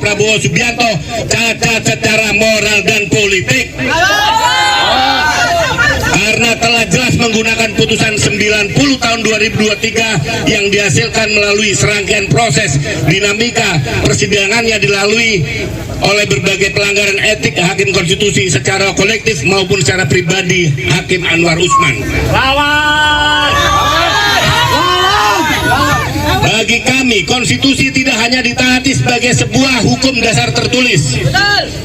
Prabowo Subianto cacat secara moral dan politik. Karena telah jelas menggunakan putusan 90 tahun 2023 yang dihasilkan melalui serangkaian proses dinamika persidangannya dilalui oleh berbagai pelanggaran etik hakim konstitusi secara kolektif maupun secara pribadi Hakim Anwar Usman. Bagi kami, konstitusi tidak hanya ditaati sebagai sebuah hukum dasar tertulis.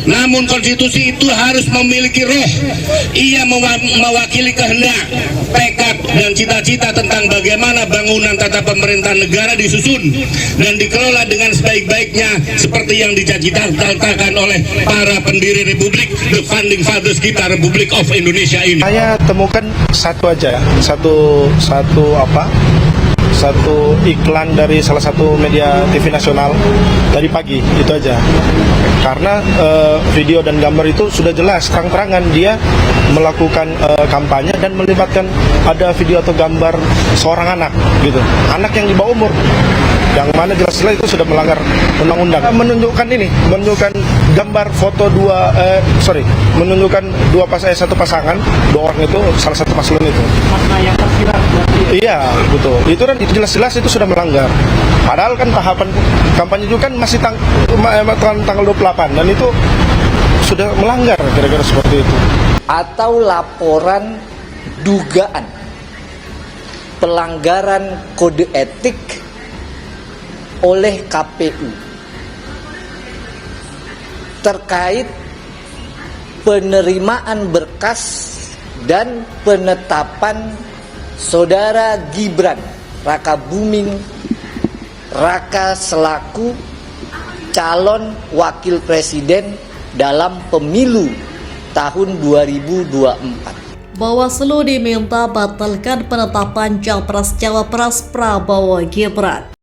Namun konstitusi itu harus memiliki roh. Ia mewakili kehendak, tekad, dan cita-cita tentang bagaimana bangunan tata pemerintahan negara disusun dan dikelola dengan sebaik-baiknya seperti yang dicita-citakan oleh para pendiri Republik, the founding fathers kita, Republik of Indonesia ini. Saya temukan satu aja, satu iklan dari salah satu media TV nasional tadi pagi, itu aja. Karena video dan gambar itu sudah jelas terang-terangan dia melakukan kampanye dan melibatkan ada video atau gambar seorang anak gitu, anak yang di bawah umur, yang mana jelas-jelas itu sudah melanggar undang-undang. Menunjukkan gambar foto menunjukkan satu pasangan, dua orang itu salah satu paslon itu. Makna yang tersirat berarti. Iya, betul. Itu kan jelas-jelas itu sudah melanggar. Padahal kan tahapan kampanye juga kan masih tanggal 28 dan itu sudah melanggar kira-kira seperti itu. Atau laporan dugaan pelanggaran kode etik oleh KPU terkait penerimaan berkas dan penetapan Saudara Gibran Rakabuming Raka selaku calon wakil presiden dalam pemilu tahun 2024. Bawaslu diminta batalkan penetapan Capres-Cawapres Prabowo Gibran.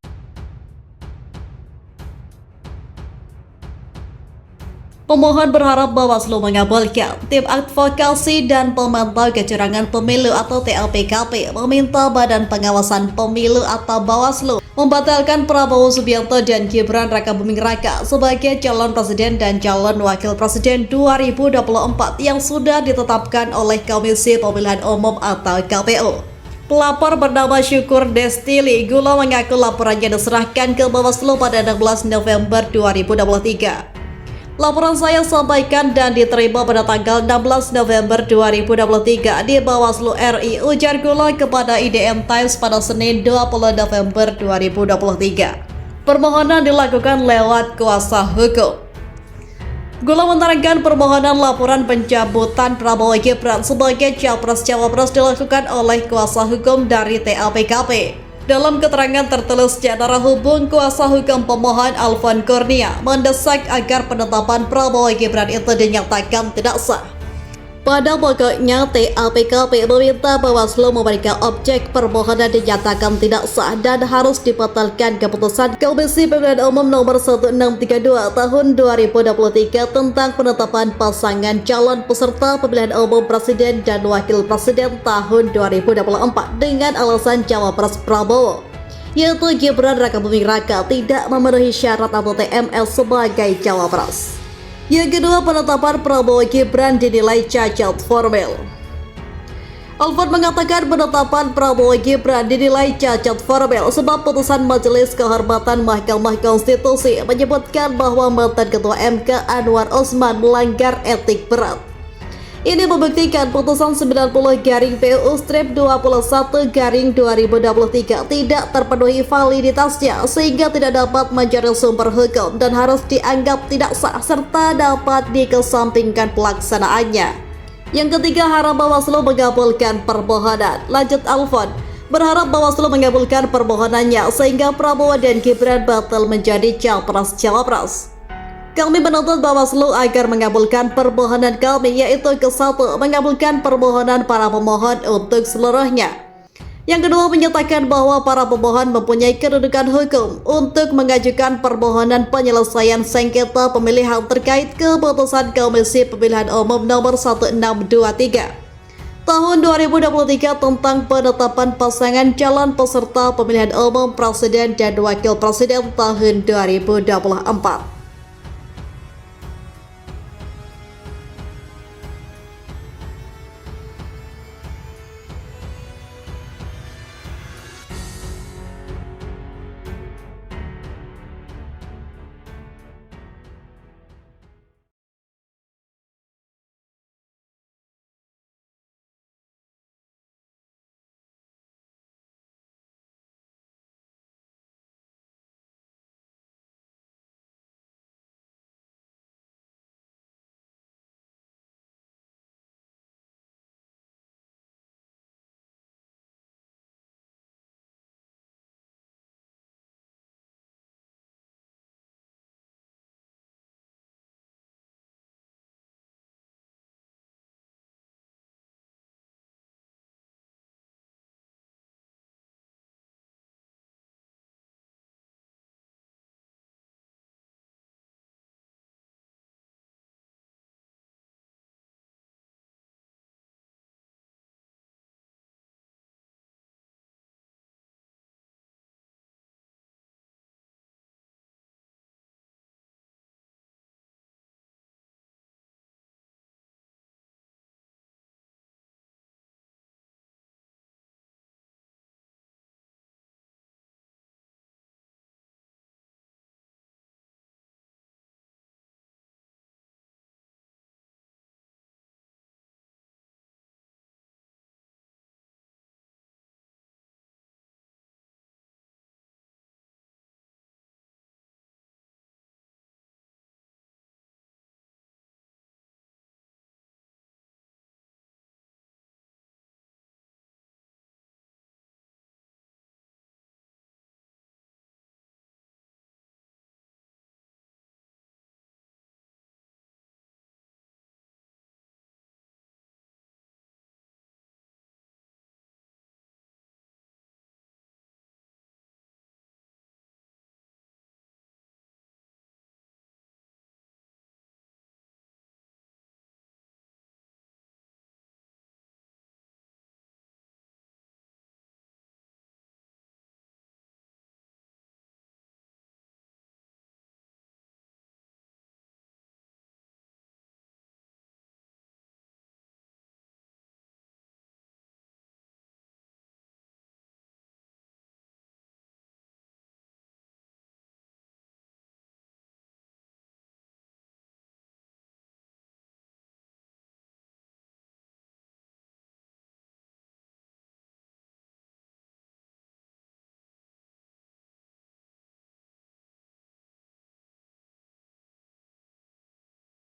Pemohon berharap Bawaslu mengabulkan. Tim Advokasi dan Pemantau Kecurangan Pemilu atau TLPKP meminta Badan Pengawasan Pemilu atau Bawaslu membatalkan Prabowo Subianto dan Gibran Rakabuming Raka sebagai calon presiden dan calon wakil presiden 2024 yang sudah ditetapkan oleh Komisi Pemilihan Umum atau KPU. Pelapor bernama Syukur Destili Gula mengaku laporannya diserahkan ke Bawaslu pada 16 November 2023. Laporan saya sampaikan dan diterima pada tanggal 16 November 2023 di Bawaslu RI, ujar Gula kepada IDN Times pada Senin 20 November 2023. Permohonan dilakukan lewat kuasa hukum. Gula menerangkan permohonan laporan pencabutan Prabowo Gibran sebagai Capres-Cawapres dilakukan oleh kuasa hukum dari TLPKP. Dalam keterangan tertulis secara hubung, kuasa hukum pemohon Alfon Kurnia mendesak agar penetapan Prabowo Gibran itu dinyatakan tidak sah. Pada pokoknya, TLPKP meminta Bawaslu memberikan objek permohonan dinyatakan tidak sah dan harus dibatalkan keputusan Komisi Pemilihan Umum nomor 1632 tahun 2023 tentang penetapan pasangan calon peserta pemilihan umum presiden dan wakil presiden tahun 2024 dengan alasan Cawapres Prabowo, yaitu Gibran Rakabuming Raka tidak memenuhi syarat atau TML sebagai Cawapres. Yang kedua, penetapan Prabowo Gibran dinilai cacat formil. Alfred mengatakan penetapan Prabowo Gibran dinilai cacat formil sebab putusan Majelis Kehormatan Mahkamah Konstitusi menyebutkan bahwa mantan Ketua MK Anwar Usman melanggar etik berat. Ini membuktikan putusan 90/PU/21/2023 tidak terpenuhi validitasnya sehingga tidak dapat menjadi sumber hukum dan harus dianggap tidak sah serta dapat dikesampingkan pelaksanaannya. Yang ketiga, harap Bawaslu mengabulkan permohonan. Lanjut Alfon, berharap Bawaslu mengabulkan permohonannya sehingga Prabowo dan Gibran batal menjadi Capres-Cawapres. Kami menuntut Bawaslu agar mengabulkan permohonan kami, yaitu ke-1, mengabulkan permohonan para pemohon untuk seluruhnya. Yang kedua, menyatakan bahwa para pemohon mempunyai kedudukan hukum untuk mengajukan permohonan penyelesaian sengketa pemilihan terkait keputusan Komisi Pemilihan Umum nomor 1623 tahun 2023 tentang penetapan pasangan calon peserta pemilihan umum presiden dan wakil presiden tahun 2024.